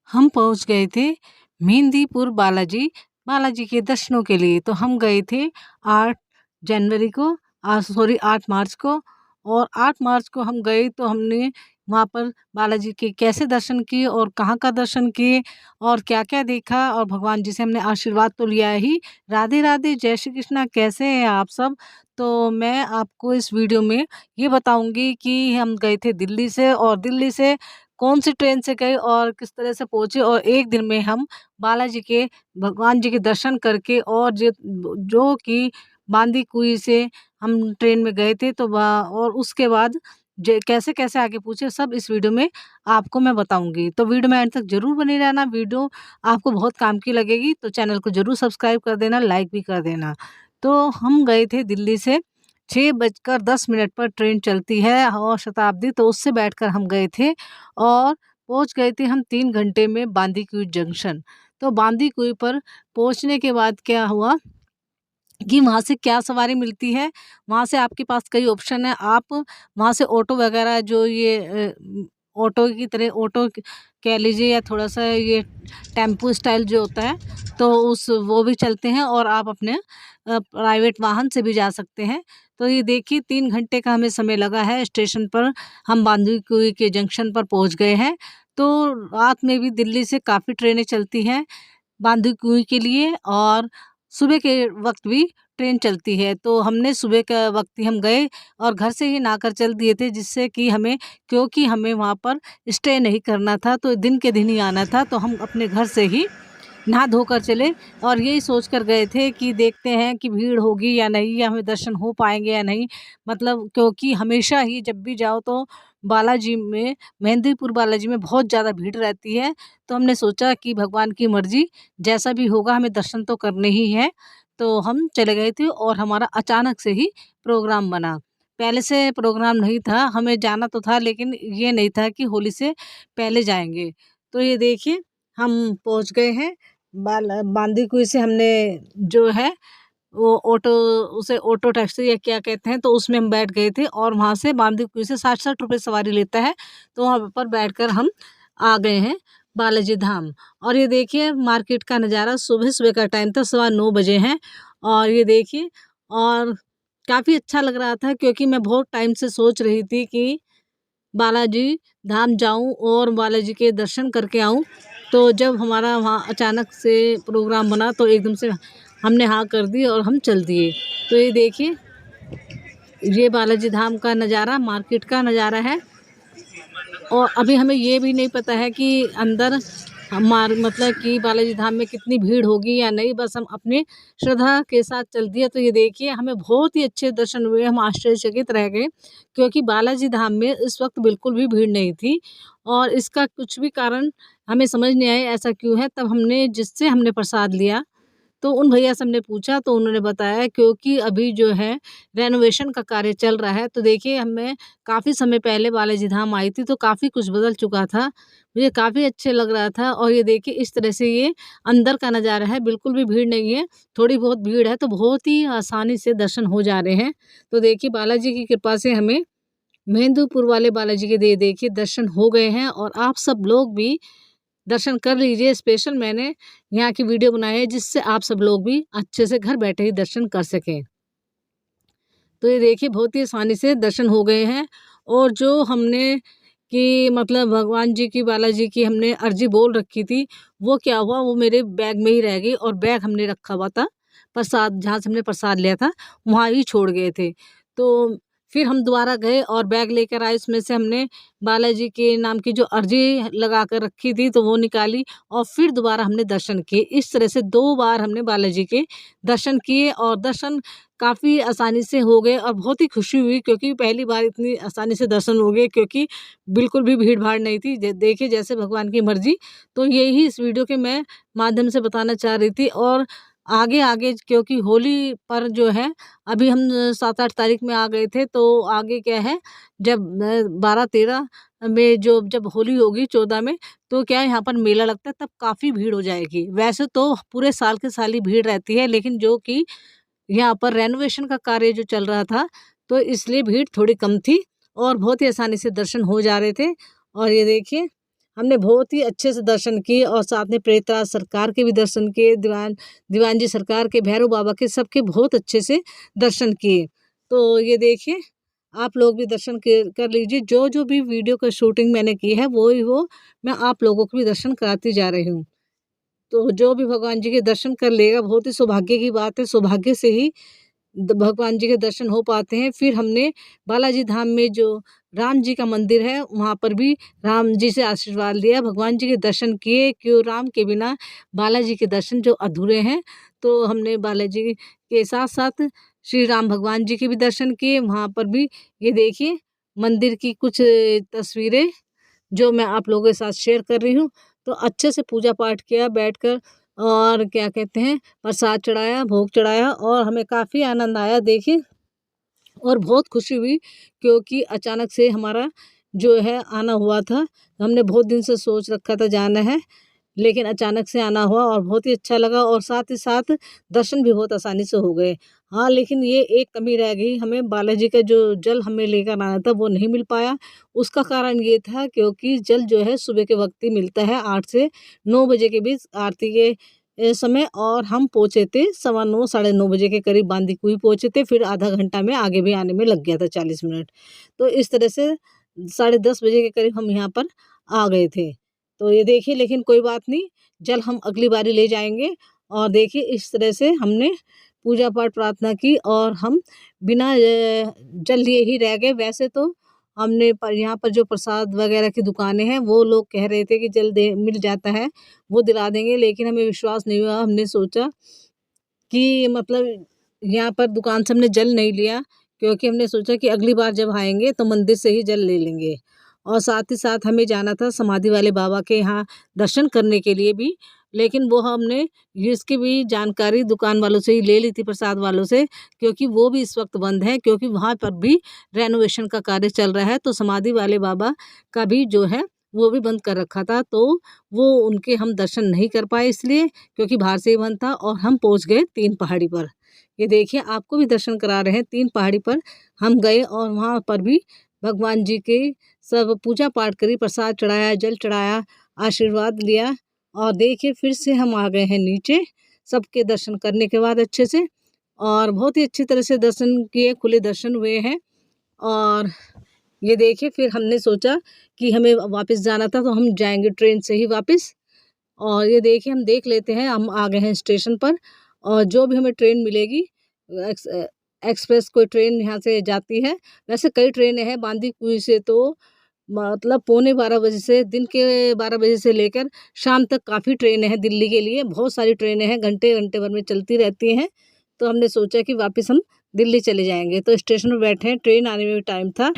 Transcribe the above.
हम पहुँच गए थे मेहंदीपुर बालाजी, बालाजी के दर्शनों के लिए। तो हम गए थे 8 जनवरी को, 8 मार्च को। और 8 मार्च को हम गए तो हमने वहाँ पर बालाजी के कैसे दर्शन किए और कहाँ का दर्शन किए और क्या-क्या देखा, और भगवान जी से हमने आशीर्वाद तो लिया ही। राधे राधे, जय श्री कृष्णा, कैसे हैं आप सब? तो मैं आपको इस वीडियो में ये बताऊँगी कि हम गए थे दिल्ली से, और दिल्ली से कौन-सी ट्रेन से गए और किस तरह से पहुँचे, और एक दिन में हम बालाजी के, भगवान जी के दर्शन करके, और जो कि बांदीकुई से हम ट्रेन में गए थे, तो और उसके बाद कैसे-कैसे आगे पूछे, सब इस वीडियो में आपको मैं बताऊँगी। तो वीडियो में एंड तक ज़रूर बने रहना, वीडियो आपको बहुत काम की लगेगी, तो चैनल को ज़रूर सब्सक्राइब कर देना, लाइक भी कर देना। तो हम गए थे दिल्ली से, 6:10 पर ट्रेन चलती है और शताब्दी, तो उससे बैठकर हम गए थे और पहुँच गए थे हम 3 घंटे में बांदीकुई जंक्शन। तो बांदीकुई पर पहुँचने के बाद क्या हुआ कि वहाँ से क्या सवारी मिलती है, वहाँ से आपके पास कई ऑप्शन है। आप वहाँ से ऑटो वगैरह, जो ये ऑटो की तरह, ऑटो कह लीजिए, या थोड़ा-सा ये टेम्पो स्टाइल जो होता है, तो वो भी चलते हैं, और आप अपने प्राइवेट वाहन से भी जा सकते हैं। तो ये देखिए 3 घंटे का हमें समय लगा है स्टेशन पर, हम बांदीकुई के जंक्शन पर पहुँच गए हैं। तो रात में भी दिल्ली से काफ़ी ट्रेनें चलती हैं बांदीकुई के लिए, और सुबह के वक़्त भी ट्रेन चलती है। तो हमने सुबह का वक़्त ही हम गए और घर से ही नहाकर चल दिए थे, जिससे कि हमें, क्योंकि हमें वहाँ पर स्टे नहीं करना था, तो दिन के दिन ही आना था, तो हम अपने घर से ही नहा धोकर चले, और यही सोच कर गए थे कि देखते हैं कि भीड़ होगी या नहीं, या हमें दर्शन हो पाएँगे या नहीं। मतलब क्योंकि हमेशा ही जब भी जाओ तो बालाजी में, मेहंदीपुर बालाजी में बहुत ज़्यादा भीड़ रहती है। तो हमने सोचा कि भगवान की मर्ज़ी, जैसा भी होगा हमें दर्शन तो करने ही हैं। तो हम चले गए थे और हमारा अचानक से ही प्रोग्राम बना। पहले से प्रोग्राम नहीं था, हमें जाना तो था, लेकिन ये नहीं था कि होली से पहले जाएँगे। तो ये देखिए हम पहुँच गए हैं बांदीकुई से। हमने जो है वो ऑटो, उसे ऑटो टैक्सी या क्या कहते हैं, तो उसमें हम बैठ गए थे, और वहाँ से बांदीकुई से 60-60 रुपए सवारी लेता है। तो वहाँ पर बैठकर हम आ गए हैं बालाजी धाम। और ये देखिए मार्केट का नज़ारा, सुबह-सुबह का टाइम था, 9:15 बजे हैं, और ये देखिए, और काफ़ी अच्छा लग रहा था, क्योंकि मैं बहुत टाइम से सोच रही थी कि बालाजी धाम जाऊँ और बालाजी के दर्शन करके आऊँ। तो जब हमारा वहाँ अचानक से प्रोग्राम बना, तो एकदम से हमने हाँ कर दी और हम चल दिए। तो ये देखिए, ये बालाजी धाम का नज़ारा, मार्केट का नज़ारा है। और अभी हमें ये भी नहीं पता है कि अंदर मतलब कि बालाजी धाम में कितनी भीड़ होगी या नहीं, बस हम अपनी श्रद्धा के साथ चल दिए। तो ये देखिए हमें बहुत ही अच्छे दर्शन हुए, हम आश्चर्यचकित रह गए, क्योंकि बालाजी धाम में इस वक्त बिल्कुल भी भीड़ नहीं थी, और इसका कुछ भी कारण हमें समझ नहीं आया ऐसा क्यों है। तब हमने, जिससे हमने प्रसाद लिया, तो उन भैया से हमने पूछा, तो उन्होंने बताया क्योंकि अभी जो है रेनोवेशन का कार्य चल रहा है। तो देखिए मैं काफ़ी समय पहले बालाजी धाम आई थी, तो काफ़ी कुछ बदल चुका था। मुझे काफ़ी अच्छे लग रहा था, और ये देखिए इस तरह से ये अंदर का नज़ारा है, बिल्कुल भी भीड़ नहीं है। थोड़ी बहुत भीड़ है, तो बहुत ही आसानी से दर्शन हो जा रहे हैं। तो देखिए बालाजी की कृपा से हमें मेहंदीपुर वाले बालाजी के देखिए दर्शन हो गए हैं, और आप सब लोग भी दर्शन कर लीजिए। स्पेशल मैंने यहाँ की वीडियो बनाई है, जिससे आप सब लोग भी अच्छे से घर बैठे ही दर्शन कर सकें। तो ये देखिए बहुत ही आसानी से दर्शन हो गए हैं, और जो हमने कि मतलब भगवान जी की, बालाजी की हमने अर्जी बोल रखी थी, वो क्या हुआ, वो मेरे बैग में ही रह गई, और बैग हमने रखा हुआ था प्रसाद, जहाँ से हमने प्रसाद लिया था वहाँ ही छोड़ गए थे। तो फिर हम दोबारा गए और बैग लेकर आए, उसमें से हमने बालाजी के नाम की जो अर्जी लगा कर रखी थी, तो वो निकाली, और फिर दोबारा हमने दर्शन किए। इस तरह से 2 बार हमने बालाजी के दर्शन किए, और दर्शन काफ़ी आसानी से हो गए, और बहुत ही खुशी हुई, क्योंकि पहली बार इतनी आसानी से दर्शन हो गए, क्योंकि बिल्कुल भी भीड़-भाड़ नहीं थी। देखिए जैसे भगवान की मर्ज़ी। तो यही इस वीडियो के मैं माध्यम से बताना चाह रही थी, और आगे-आगे क्योंकि होली पर जो है, अभी हम 7-8 तारीख में आ गए थे, तो आगे क्या है, जब 12-13 में जब होली होगी 14 में, तो क्या है यहाँ पर मेला लगता है, तब काफ़ी भीड़ हो जाएगी। वैसे तो पूरे साल के साल ही भीड़ रहती है, लेकिन जो कि यहाँ पर रेनोवेशन का कार्य जो चल रहा था, तो इसलिए भीड़ थोड़ी कम थी, और बहुत ही आसानी से दर्शन हो जा रहे थे। और ये देखिए हमने बहुत ही अच्छे से दर्शन किए और साथ में प्रेतराज सरकार के भी दर्शन किए, दीवान जी सरकार के, भैरव बाबा के, सबके बहुत अच्छे से दर्शन किए। तो ये देखिए, आप लोग भी दर्शन कर लीजिए। जो जो भी वीडियो का शूटिंग मैंने की है वो मैं आप लोगों को भी दर्शन कराती जा रही हूँ। तो जो भी भगवान जी के दर्शन कर लेगा, बहुत ही सौभाग्य की बात है। सौभाग्य से ही भगवान जी के दर्शन हो पाते हैं। फिर हमने बालाजी धाम में जो राम जी का मंदिर है, वहाँ पर भी राम जी से आशीर्वाद लिया, भगवान जी के दर्शन किए। क्यों, राम के बिना बालाजी के दर्शन जो अधूरे हैं। तो हमने बालाजी के साथ साथ श्री राम भगवान जी के भी दर्शन किए। वहाँ पर भी ये देखिए मंदिर की कुछ तस्वीरें जो मैं आप लोगों के साथ शेयर कर रही हूँ। तो अच्छे से पूजा पाठ किया बैठकर, और क्या कहते हैं, प्रसाद चढ़ाया, भोग चढ़ाया, और हमें काफ़ी आनंद आया देखिए। और बहुत खुशी हुई क्योंकि अचानक से हमारा जो है आना हुआ था। हमने बहुत दिन से सोच रखा था जाना है, लेकिन अचानक से आना हुआ और बहुत ही अच्छा लगा, और साथ ही साथ दर्शन भी बहुत आसानी से हो गए। हाँ, लेकिन ये एक कमी रह गई, हमें बालाजी का जो जल हमें लेकर आना था वो नहीं मिल पाया। उसका कारण ये था क्योंकि जल जो है सुबह के वक्त ही मिलता है, 8 से 9 बजे के बीच आरती के समय, और हम पहुँचे थे 9:15 साढ़े 9 बजे के करीब बांदीकुई पहुँचे थे। फिर आधा घंटा में आगे भी आने में लग गया था, 40 मिनट। तो इस तरह से 10:30 बजे के करीब हम यहाँ पर आ गए थे। तो ये देखिए, लेकिन कोई बात नहीं, जल हम अगली बारी ले जाएँगे। और देखिए इस तरह से हमने पूजा पाठ प्रार्थना की और हम बिना जल लिए ही रह गए। वैसे तो हमने पर यहाँ पर जो प्रसाद वगैरह की दुकानें हैं, वो लोग कह रहे थे कि जल दे मिल जाता है, वो दिला देंगे, लेकिन हमें विश्वास नहीं हुआ। हमने सोचा कि मतलब यहाँ पर दुकान से हमने जल नहीं लिया, क्योंकि हमने सोचा कि अगली बार जब आएँगे तो मंदिर से ही जल ले लेंगे। और साथ ही साथ हमें जाना था समाधि वाले बाबा के यहाँ दर्शन करने के लिए भी, लेकिन वो हमने इसकी भी जानकारी दुकान वालों से ही ले ली थी, प्रसाद वालों से, क्योंकि वो भी इस वक्त बंद है, क्योंकि वहाँ पर भी रेनोवेशन का कार्य चल रहा है। तो समाधि वाले बाबा का भी जो है वो भी बंद कर रखा था, तो वो उनके हम दर्शन नहीं कर पाए, इसलिए क्योंकि बाहर से ही बंद था। और हम पहुँच गए 3 पहाड़ी पर। ये देखिए, आपको भी दर्शन करा रहे हैं। 3 पहाड़ी पर हम गए और वहाँ पर भी भगवान जी के सब पूजा पाठ करी, प्रसाद चढ़ाया, जल चढ़ाया, आशीर्वाद लिया। और देखिए फिर से हम आ गए हैं नीचे, सबके दर्शन करने के बाद अच्छे से, और बहुत ही अच्छी तरह से दर्शन किए, खुले दर्शन हुए हैं। और ये देखिए, फिर हमने सोचा कि हमें वापस जाना था, तो हम जाएंगे ट्रेन से ही वापस। और ये देखिए, हम देख लेते हैं, हम आ गए हैं स्टेशन पर, और जो भी हमें ट्रेन मिलेगी, एक्स एक्सप्रेस कोई ट्रेन यहाँ से जाती है। वैसे कई ट्रेनें हैं बांदीकुई से, तो मतलब पौने 12 बजे से, दिन के 12 बजे से लेकर शाम तक काफ़ी ट्रेनें हैं दिल्ली के लिए। बहुत सारी ट्रेनें हैं, घंटे-घंटे भर में चलती रहती हैं। तो हमने सोचा कि वापस हम दिल्ली चले जाएँगे। तो स्टेशन पर बैठे हैं, ट्रेन आने में भी टाइम था।